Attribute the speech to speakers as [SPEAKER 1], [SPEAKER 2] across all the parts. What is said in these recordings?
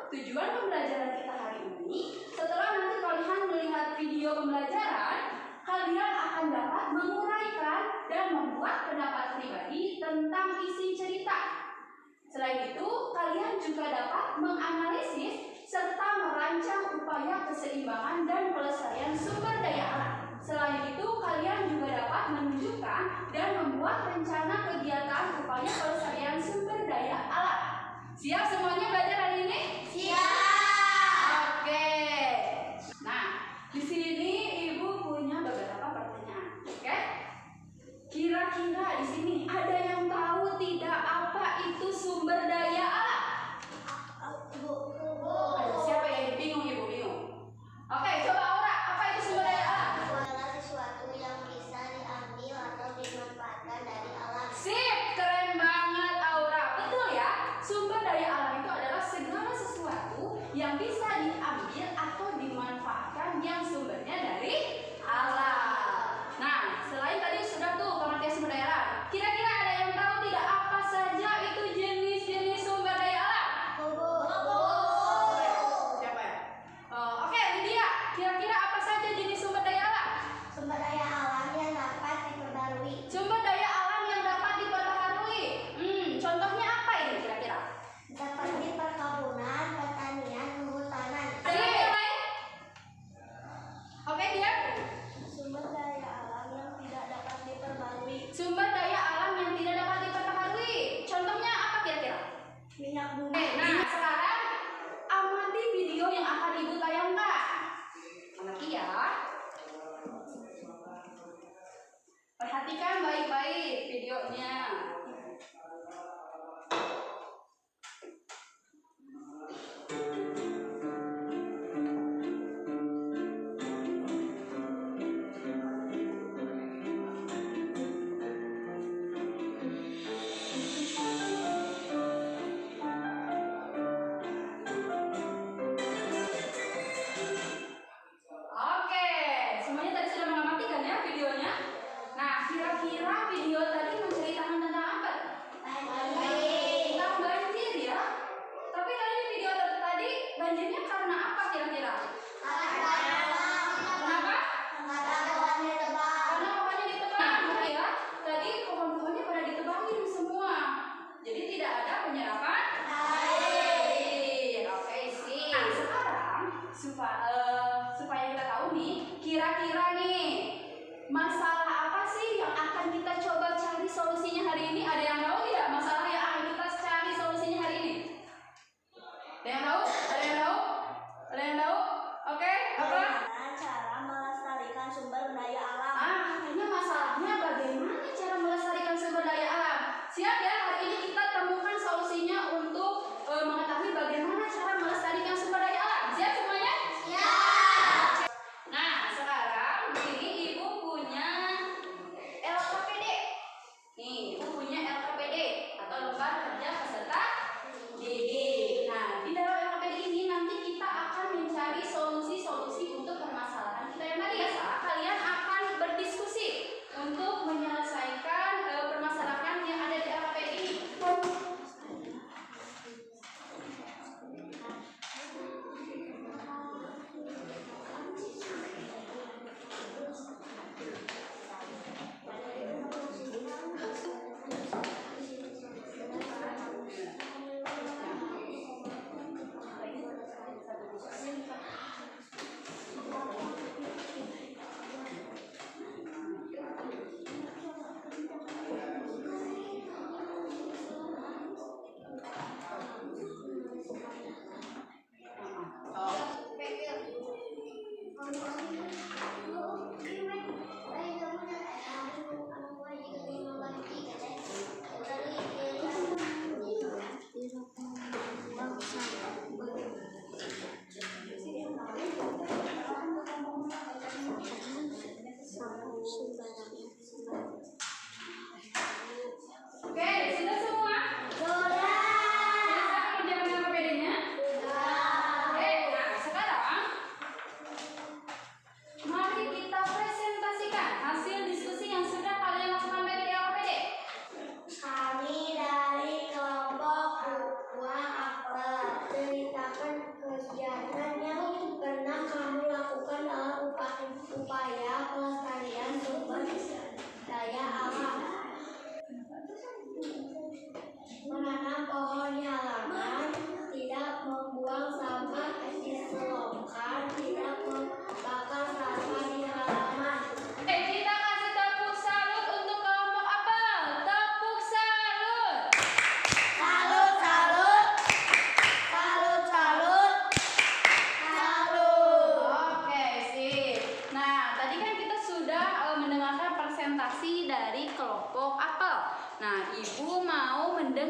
[SPEAKER 1] Tujuan pembelajaran kita hari ini, setelah nanti kalian melihat video pembelajaran, kalian akan dapat menguraikan dan membuat pendapat pribadi tentang isi cerita. Selain itu, kalian juga dapat menganalisis serta merancang upaya keseimbangan dan pelestarian sumber daya alam. Selain itu, kalian juga dapat menunjukkan dan membuat rencana kegiatan upaya pelestarian sumber daya alam. Siap semuanya belajar hari ini? Siap. Oke. Nah, di sini Ibu punya beberapa pertanyaan. Oke? Kira-kira di sini ada yang tahu tidak apa itu sumber daya alam? Siapa yang bingung? Ibu bingung. Oke, coba Aura, apa itu sumber daya alam?
[SPEAKER 2] Adalah sesuatu yang bisa diambil atau dimanfaatkan dari alam.
[SPEAKER 1] Sip, keren banget.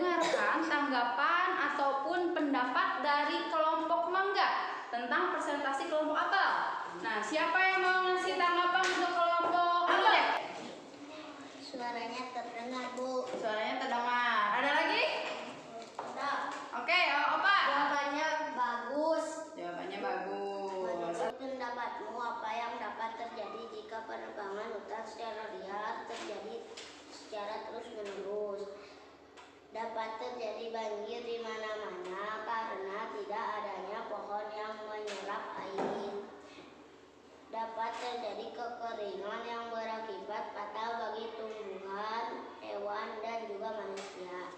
[SPEAKER 1] mendengarkan tanggapan ataupun pendapat dari kelompok mangga tentang presentasi kelompok apel. Nah, siapa yang mau ngasih tanggapan untuk kelompok apel?
[SPEAKER 2] Suaranya terdengar, Bu.
[SPEAKER 1] Suaranya terdengar. Ada lagi?
[SPEAKER 2] Ada.
[SPEAKER 1] Oke, Opa.
[SPEAKER 2] Jawabannya bagus.
[SPEAKER 1] Jawabannya bagus.
[SPEAKER 2] Menurut pendapatmu, apa yang dapat terjadi jika penerbangan hutan secara liar terjadi secara terus-menerus? Dapat terjadi banjir di mana-mana karena tidak adanya pohon yang menyerap air. Dapat terjadi kekeringan yang berakibat fatal bagi tumbuhan, hewan, dan juga manusia.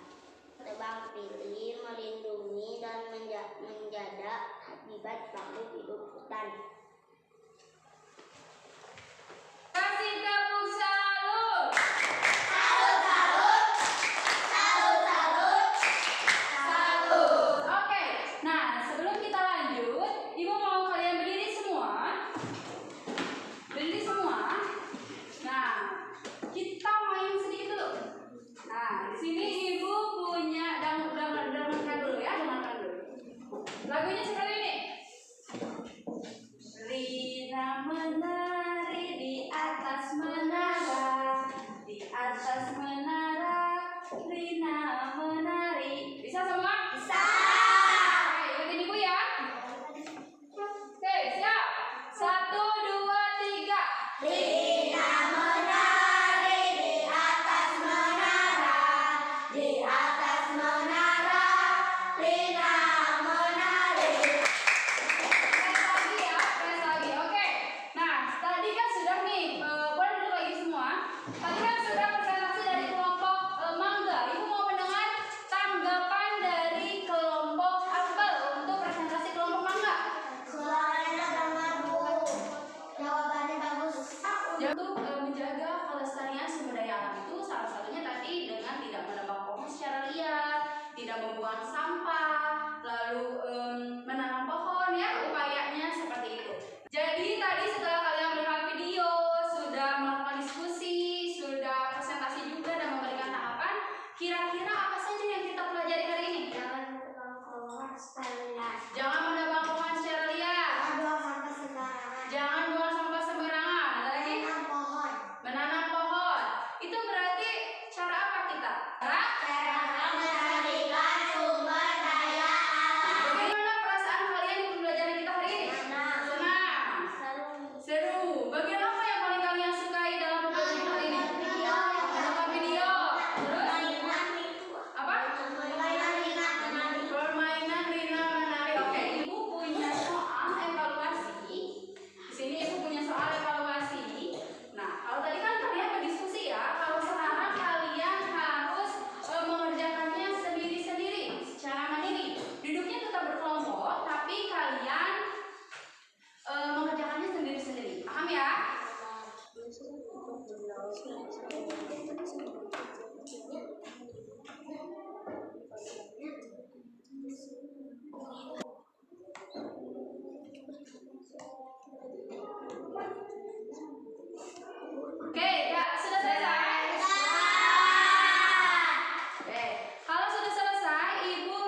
[SPEAKER 2] Tebang pilih melindungi dan menjaga habitat makhluk hidup hutan.
[SPEAKER 1] Kasih tepuk salut.
[SPEAKER 2] Salut, salut. Salut, salut.
[SPEAKER 1] Salut. Oke. Nah, sebelum kita lanjut, Ibu mau kalian berdiri semua. Berdiri semua. Nah, kita main sedikit dulu. Nah, di sini Ibu punya dengarkan dulu ya, dengarkan dulu. Lagunya seperti ini. Rina menari di atas menara, di atas menara, Rina menari. Bisa semua?
[SPEAKER 2] Bisa.
[SPEAKER 1] Oke, ikutin Ibu ya. Oke, siap. 1, 2, 3.
[SPEAKER 2] Rina menari di atas menara, di atas menara, Rina menari.
[SPEAKER 1] Press lagi ya, press lagi. Oke. Nah, tadi kan sudah nih, boleh duduk lagi semua. Tadi kan sudah presentasi dari kelompok mangga. Ibu mau mendengar tanggapan dari kelompok apel untuk presentasi kelompok mangga.
[SPEAKER 2] Suaranya terdengar, Bu. Jawabannya bagus.
[SPEAKER 1] Untuk menjaga kelestarian sumber daya alam itu salah satunya tadi dengan tidak menebang pohon secara liar, tidak membuang sampah, lalu menanam pohon ya, upayanya seperti itu. Jadi tadi setelah kalian melihat video, sudah melakukan diskusi, sudah presentasi juga dan memberikan tahapan, kira-kira apa saja yang kita pelajari hari ini?
[SPEAKER 2] Jangan menebang pohon secara
[SPEAKER 1] Jangan menebang pohon secara liar,
[SPEAKER 2] buang sampah sembarangan.
[SPEAKER 1] jangan buang sampah sembarangan. Ada lagi?
[SPEAKER 2] Tanam pohon.
[SPEAKER 1] Menanam pohon. Itu berarti cara apa kita?
[SPEAKER 2] Cara melestarikan sumber daya alam.
[SPEAKER 1] Bagaimana perasaan kalian di pembelajaran kita hari ini?
[SPEAKER 2] Senang.
[SPEAKER 1] Senang. Seru. Bagian apa yang paling kalian sukai dalam pembelajaran kita hari ini? Menonton video. Terus? Apa? Permainan Rina menari. Oke, Ibu punya soal evaluasi. Di sini Ibu punya soal evaluasi. Nah, kalau tadi kan kalian berdiskusi ya. Kalau sekarang kalian harus mengerjakannya sendiri-sendiri, secara mandiri. Duduknya tetap berkelompok, tapi kalian mengerjakannya sendiri-sendiri. Paham ya? Oke, ya sudah selesai. Oke, kalau sudah selesai, Ibu